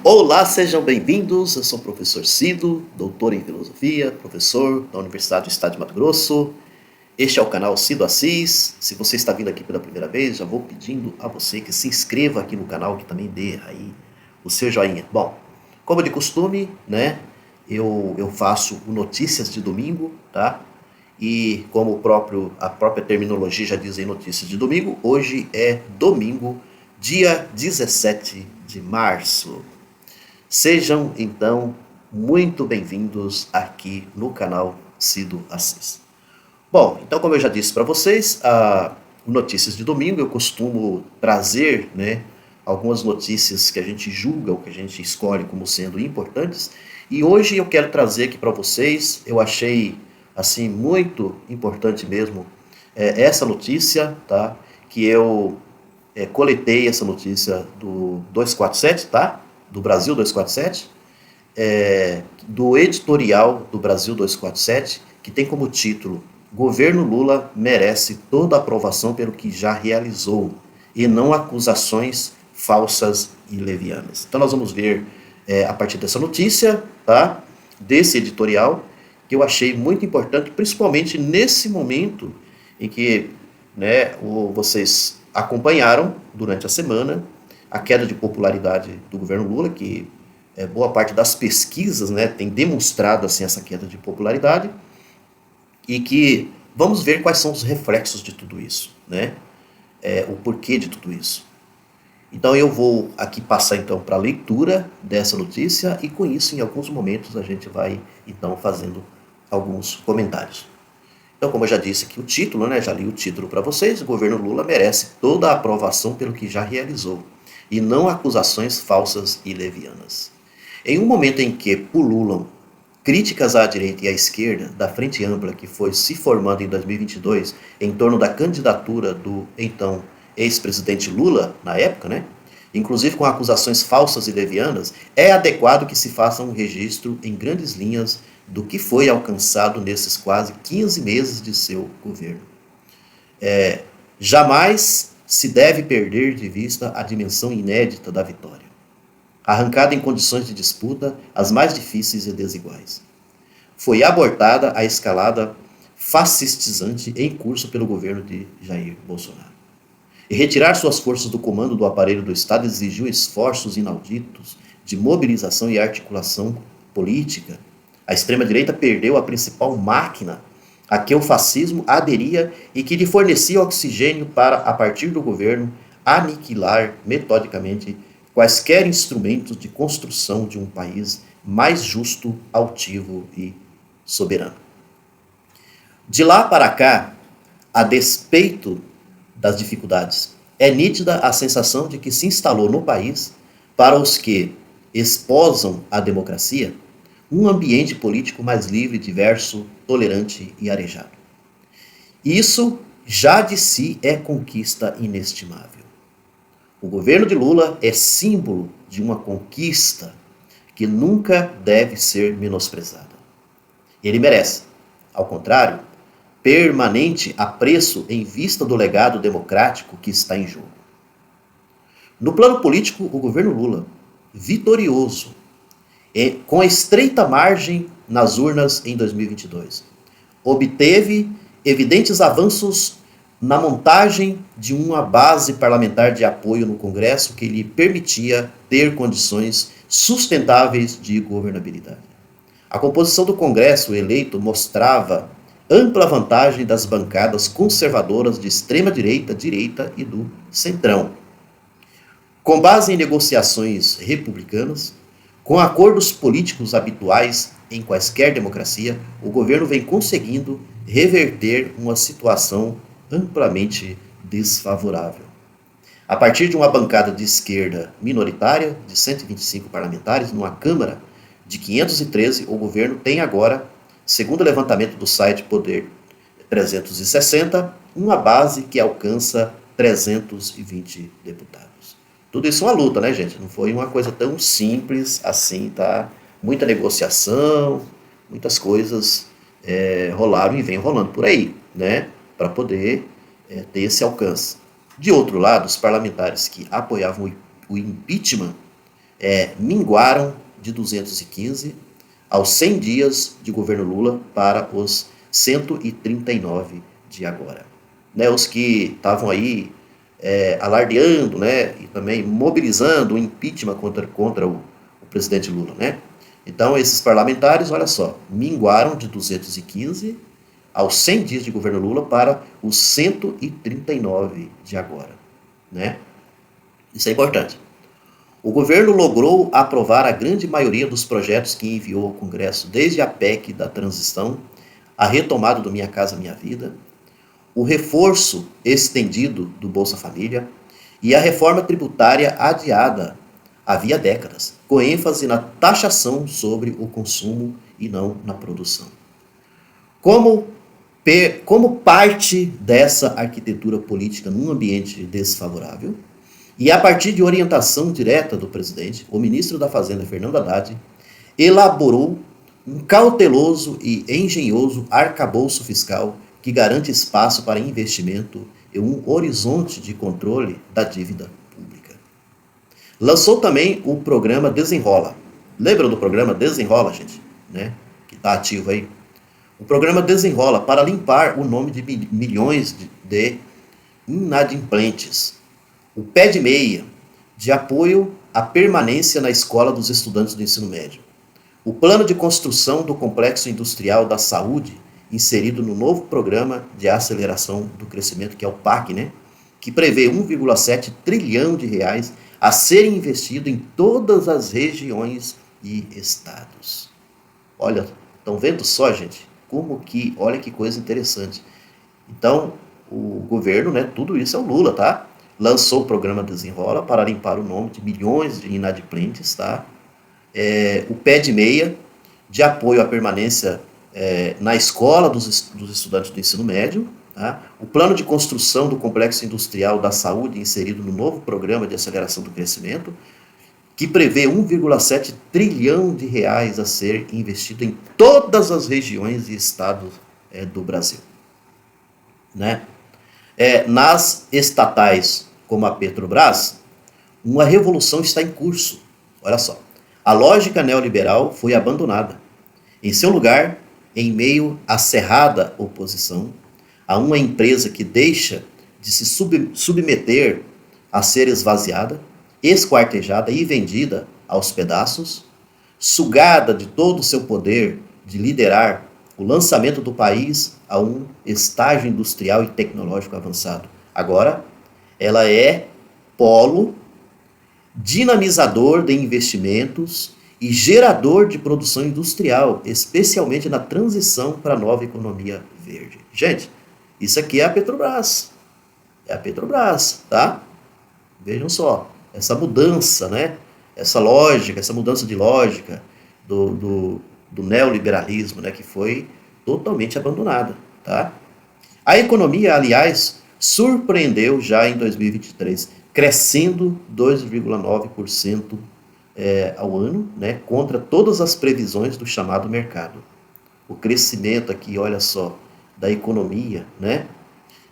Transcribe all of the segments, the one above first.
Olá, sejam bem-vindos. Eu sou o professor Cido, doutor em filosofia, professor da Universidade do Estado de Mato Grosso. Este é o canal Cido Assis. Se você está vindo aqui pela primeira vez, já vou pedindo a você que se inscreva aqui no canal, que também dê aí o seu joinha. Bom, como de costume, né, eu faço o Notícias de Domingo, tá? E como a própria terminologia já diz em Notícias de Domingo, hoje é domingo, dia 17 de março. Sejam, então, muito bem-vindos aqui no canal Cido Assis. Bom, então como eu já disse para vocês, a Notícias de Domingo eu costumo trazer, né, algumas notícias que a gente julga ou que a gente escolhe como sendo importantes. E hoje eu quero trazer aqui para vocês, eu achei assim muito importante mesmo essa notícia, tá? Que eu coletei essa notícia do 247, tá? Do Brasil 247, do editorial do Brasil 247, que tem como título: Governo Lula merece toda a aprovação pelo que já realizou e não acusações falsas e levianas. Então nós vamos ver a partir dessa notícia, tá? Desse editorial, que eu achei muito importante, principalmente nesse momento em que, né, vocês acompanharam durante a semana a queda de popularidade do governo Lula, que boa parte das pesquisas, né, tem demonstrado assim, essa queda de popularidade, e que vamos ver quais são os reflexos de tudo isso, né? O porquê de tudo isso. Então eu vou aqui passar então para a leitura dessa notícia, e com isso em alguns momentos a gente vai então fazendo alguns comentários. Então, como eu já disse aqui o título, né, já li o título para vocês: o governo Lula merece toda a aprovação pelo que já realizou e não acusações falsas e levianas. Em um momento em que pululam críticas à direita e à esquerda da Frente Ampla, que foi se formando em 2022 em torno da candidatura do então ex-presidente Lula, na época, né? Inclusive com acusações falsas e levianas, é adequado que se faça um registro em grandes linhas do que foi alcançado nesses quase 15 meses de seu governo. Jamais se deve perder de vista a dimensão inédita da vitória, arrancada em condições de disputa as mais difíceis e desiguais. Foi abortada a escalada fascistizante em curso pelo governo de Jair Bolsonaro. E retirar suas forças do comando do aparelho do Estado exigiu esforços inauditos de mobilização e articulação política. A extrema-direita perdeu a principal máquina a que o fascismo aderia e que lhe fornecia oxigênio para, a partir do governo, aniquilar metodicamente quaisquer instrumentos de construção de um país mais justo, altivo e soberano. De lá para cá, a despeito das dificuldades, é nítida a sensação de que se instalou no país, para os que esposam a democracia, um ambiente político mais livre, diverso, tolerante e arejado. Isso já de si é conquista inestimável. O governo de Lula é símbolo de uma conquista que nunca deve ser menosprezada. Ele merece, ao contrário, permanente apreço em vista do legado democrático que está em jogo. No plano político, o governo Lula, vitorioso, com a estreita margem nas urnas em 2022, obteve evidentes avanços na montagem de uma base parlamentar de apoio no Congresso que lhe permitia ter condições sustentáveis de governabilidade. A composição do Congresso eleito mostrava ampla vantagem das bancadas conservadoras de extrema-direita, direita e do centrão. Com base em negociações republicanas, com acordos políticos habituais em quaisquer democracia, o governo vem conseguindo reverter uma situação amplamente desfavorável. A partir de uma bancada de esquerda minoritária, de 125 parlamentares, numa Câmara de 513, o governo tem agora, segundo o levantamento do site Poder 360, uma base que alcança 320 deputados. Tudo isso é uma luta, né, gente? Não foi uma coisa tão simples assim, tá? Muita negociação, muitas coisas rolaram e vem rolando por aí, né? Para poder ter esse alcance. De outro lado, os parlamentares que apoiavam o impeachment minguaram de 215 aos 100 dias de governo Lula para os 139 de agora. Né, os que estavam aí alardeando, né, e também mobilizando o impeachment contra o presidente Lula, né? Então, esses parlamentares, olha só, minguaram de 215 aos 100 dias de governo Lula para os 139 de agora, né? Isso é importante. O governo logrou aprovar a grande maioria dos projetos que enviou ao Congresso, desde a PEC da transição, a retomada do Minha Casa Minha Vida, o reforço estendido do Bolsa Família e a reforma tributária adiada havia décadas, com ênfase na taxação sobre o consumo e não na produção. Como parte dessa arquitetura política num ambiente desfavorável, e a partir de orientação direta do presidente, o ministro da Fazenda, Fernando Haddad, elaborou um cauteloso e engenhoso arcabouço fiscal que garante espaço para investimento e um horizonte de controle da dívida pública. Lançou também o programa Desenrola. Lembra do programa Desenrola, gente? Né? Que está ativo aí. O programa Desenrola para limpar o nome de milhões de inadimplentes. O pé de meia, de apoio à permanência na escola dos estudantes do ensino médio. O plano de construção do Complexo Industrial da Saúde, inserido no novo Programa de Aceleração do Crescimento, que é o PAC, né? Que prevê 1,7 trilhão de reais a serem investido em todas as regiões e estados. Olha, estão vendo só, gente? Olha que coisa interessante. Então, o governo, né? Tudo isso é o Lula, tá? Lançou o programa Desenrola para limpar o nome de milhões de inadimplentes, tá? O pé de meia, de apoio à permanência na escola dos estudantes do ensino médio, tá? O plano de construção do Complexo Industrial da Saúde, inserido no novo Programa de Aceleração do Crescimento, que prevê 1,7 trilhão de reais a ser investido em todas as regiões e estados do Brasil. Né? Nas estatais, como a Petrobras, uma revolução está em curso. Olha só, a lógica neoliberal foi abandonada. Em seu lugar, em meio à cerrada oposição, a uma empresa que deixa de se submeter a ser esvaziada, esquartejada e vendida aos pedaços, sugada de todo o seu poder de liderar o lançamento do país a um estágio industrial e tecnológico avançado. Agora, ela é polo dinamizador de investimentos e gerador de produção industrial, especialmente na transição para a nova economia verde. Gente, isso aqui é a Petrobras. É a Petrobras, tá? Vejam só, essa mudança, né? Essa lógica, essa mudança de lógica do neoliberalismo, né? Que foi totalmente abandonada, tá? A economia, aliás, surpreendeu já em 2023, crescendo 2,9% ao ano, né, contra todas as previsões do chamado mercado. O crescimento aqui, olha só, da economia, né,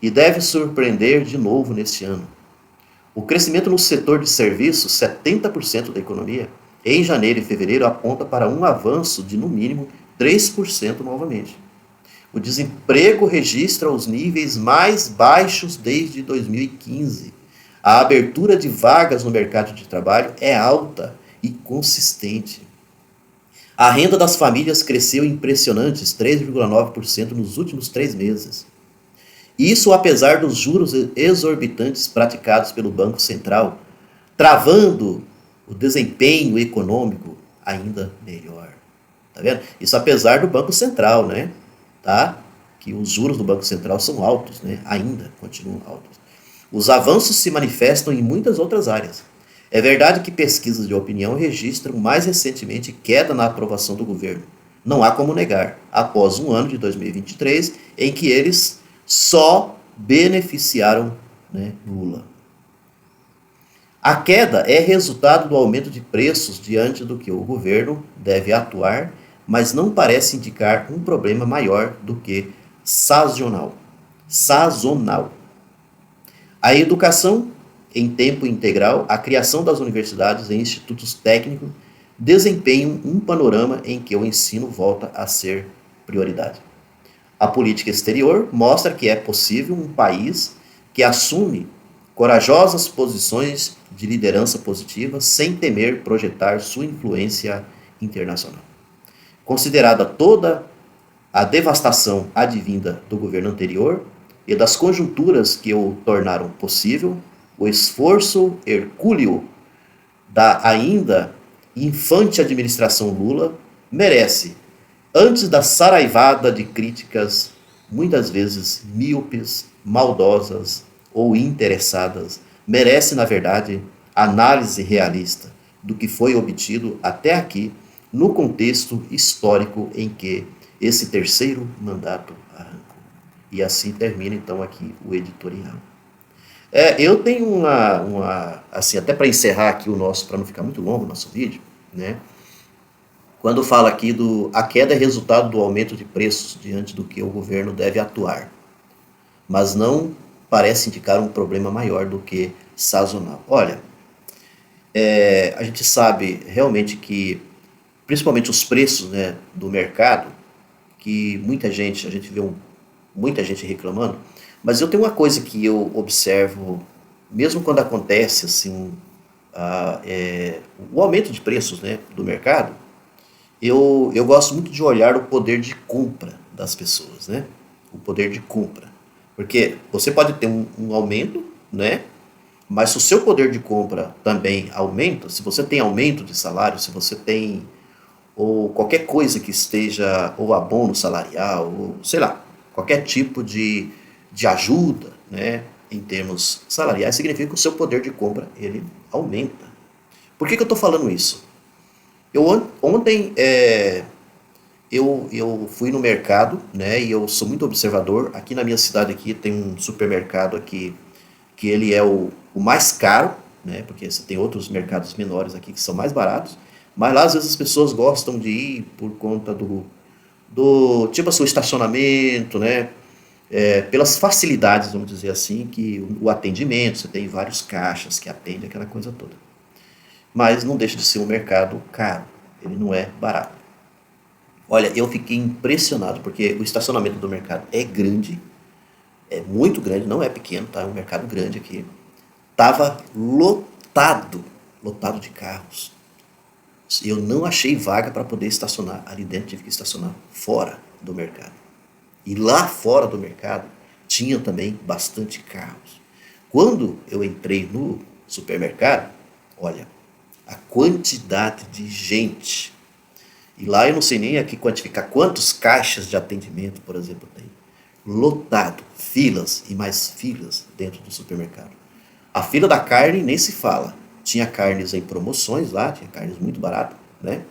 e deve surpreender de novo neste ano. O crescimento no setor de serviços, 70% da economia, em janeiro e fevereiro aponta para um avanço de no mínimo 3% novamente. O desemprego registra os níveis mais baixos desde 2015. A abertura de vagas no mercado de trabalho é alta e consistente. A renda das famílias cresceu impressionantes 3,9% nos últimos 3 meses. Isso apesar dos juros exorbitantes praticados pelo Banco Central, travando o desempenho econômico ainda melhor. Tá vendo? Isso apesar do Banco Central, né? Tá? Que os juros do Banco Central são altos, né? Ainda continuam altos. Os avanços se manifestam em muitas outras áreas. É verdade que pesquisas de opinião registram mais recentemente queda na aprovação do governo. Não há como negar, após um ano de 2023 em que eles só beneficiaram, né, Lula. A queda é resultado do aumento de preços diante do que o governo deve atuar, mas não parece indicar um problema maior do que sazonal. A educação em tempo integral, a criação das universidades e institutos técnicos desempenham um panorama em que o ensino volta a ser prioridade. A política exterior mostra que é possível um país que assume corajosas posições de liderança positiva sem temer projetar sua influência internacional. Considerada toda a devastação advinda do governo anterior e das conjunturas que o tornaram possível, o esforço hercúleo da ainda infante administração Lula merece, antes da saraivada de críticas, muitas vezes míopes, maldosas ou interessadas, merece, na verdade, análise realista do que foi obtido até aqui no contexto histórico em que esse terceiro mandato arrancou. E assim termina, então, aqui o editorial. Eu tenho assim, até para encerrar aqui o nosso, para não ficar muito longo o nosso vídeo, né? Quando fala aqui a queda é resultado do aumento de preços diante do que o governo deve atuar, mas não parece indicar um problema maior do que sazonal. Olha, a gente sabe realmente que, principalmente os preços, né, do mercado, que muita gente, a gente vê muita gente reclamando, mas eu tenho uma coisa que eu observo, mesmo quando acontece assim, o aumento de preços, né, do mercado, eu gosto muito de olhar o poder de compra das pessoas, né? O poder de compra. Porque você pode ter um aumento, né? Mas se o seu poder de compra também aumenta, se você tem aumento de salário, se você tem ou qualquer coisa que esteja, ou abono salarial, ou sei lá, qualquer tipo de ajuda, né, em termos salariais, significa que o seu poder de compra ele aumenta. Por que eu estou falando isso? Ontem eu fui no mercado, né, e eu sou muito observador. Aqui na minha cidade aqui tem um supermercado aqui que ele é o mais caro, né, porque você tem outros mercados menores aqui que são mais baratos, mas lá às vezes as pessoas gostam de ir por conta do tipo assim, o estacionamento, né, pelas facilidades, vamos dizer assim, que o atendimento, você tem vários caixas que atendem aquela coisa toda. Mas não deixa de ser um mercado caro, ele não é barato. Olha, eu fiquei impressionado, porque o estacionamento do mercado é grande, é muito grande, não é pequeno, tá? É um mercado grande aqui. Tava lotado de carros. Eu não achei vaga para poder estacionar ali dentro, tive que estacionar fora do mercado. E lá fora do mercado tinha também bastante carros. Quando eu entrei no supermercado, olha, a quantidade de gente. E lá eu não sei nem aqui quantificar quantos caixas de atendimento, por exemplo, tem. Lotado, filas e mais filas dentro do supermercado. A fila da carne nem se fala. Tinha carnes em promoções lá, tinha carnes muito baratas, né?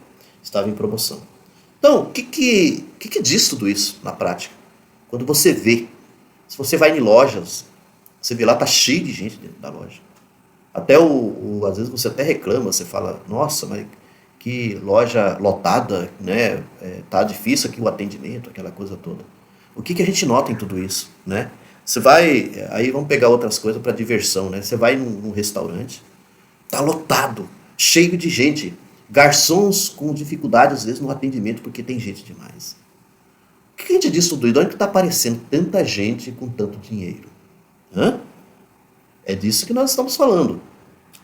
Estava em promoção. Então, o que diz tudo isso na prática? Quando você vê, se você vai em lojas, você vê lá, tá cheio de gente dentro da loja. Até às vezes você até reclama, você fala, nossa, mas que loja lotada, né? Tá difícil aqui o atendimento, aquela coisa toda. O que a gente nota em tudo isso, né? Você vai, aí vamos pegar outras coisas para diversão, né? Você vai num restaurante, tá lotado, cheio de gente, garçons com dificuldade às vezes no atendimento porque tem gente demais. O que a gente diz tudo isso? De onde que está aparecendo tanta gente com tanto dinheiro? Hã? É disso que nós estamos falando.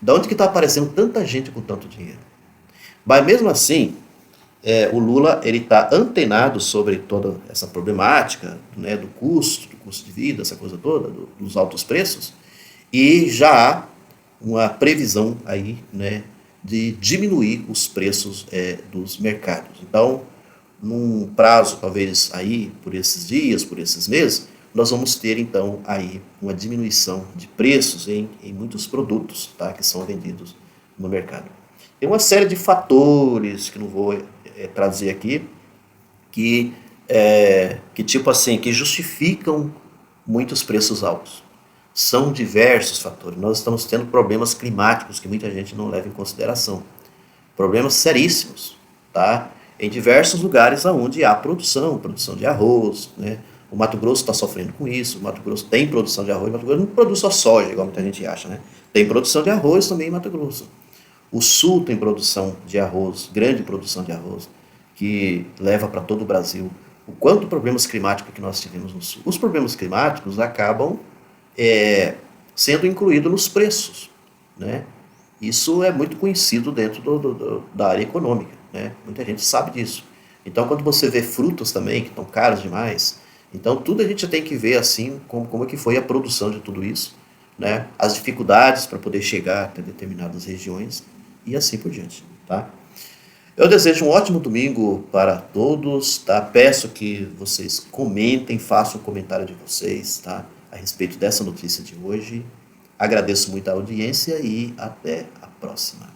De onde que está aparecendo tanta gente com tanto dinheiro? Mas mesmo assim, o Lula ele está antenado sobre toda essa problemática, né, do custo de vida, essa coisa toda, dos altos preços, e já há uma previsão aí, né, de diminuir os preços dos mercados. Então, num prazo talvez aí por esses dias, por esses meses, nós vamos ter então aí uma diminuição de preços em muitos produtos, tá, que são vendidos no mercado. Tem uma série de fatores que não vou trazer aqui que tipo assim que justificam muitos preços altos. São diversos fatores. Nós estamos tendo problemas climáticos que muita gente não leva em consideração. Problemas seríssimos, tá? Em diversos lugares onde há produção de arroz, né? O Mato Grosso está sofrendo com isso, o Mato Grosso tem produção de arroz, o Mato Grosso não produz só soja, igual muita gente acha, né? Tem produção de arroz também em Mato Grosso. O sul tem produção de arroz, grande produção de arroz, que leva para todo o Brasil. O quanto problemas climáticos que nós tivemos no sul. Os problemas climáticos acabam sendo incluídos nos preços, né? Isso é muito conhecido dentro da área econômica, né? Muita gente sabe disso. Então, quando você vê frutas também, que estão caras demais, então tudo a gente tem que ver assim, como é que foi a produção de tudo isso, né? As dificuldades para poder chegar até determinadas regiões e assim por diante, tá? Eu desejo um ótimo domingo para todos, tá? Peço que vocês comentem, façam um comentário de vocês, tá? A respeito dessa notícia de hoje. Agradeço muito a audiência e até a próxima.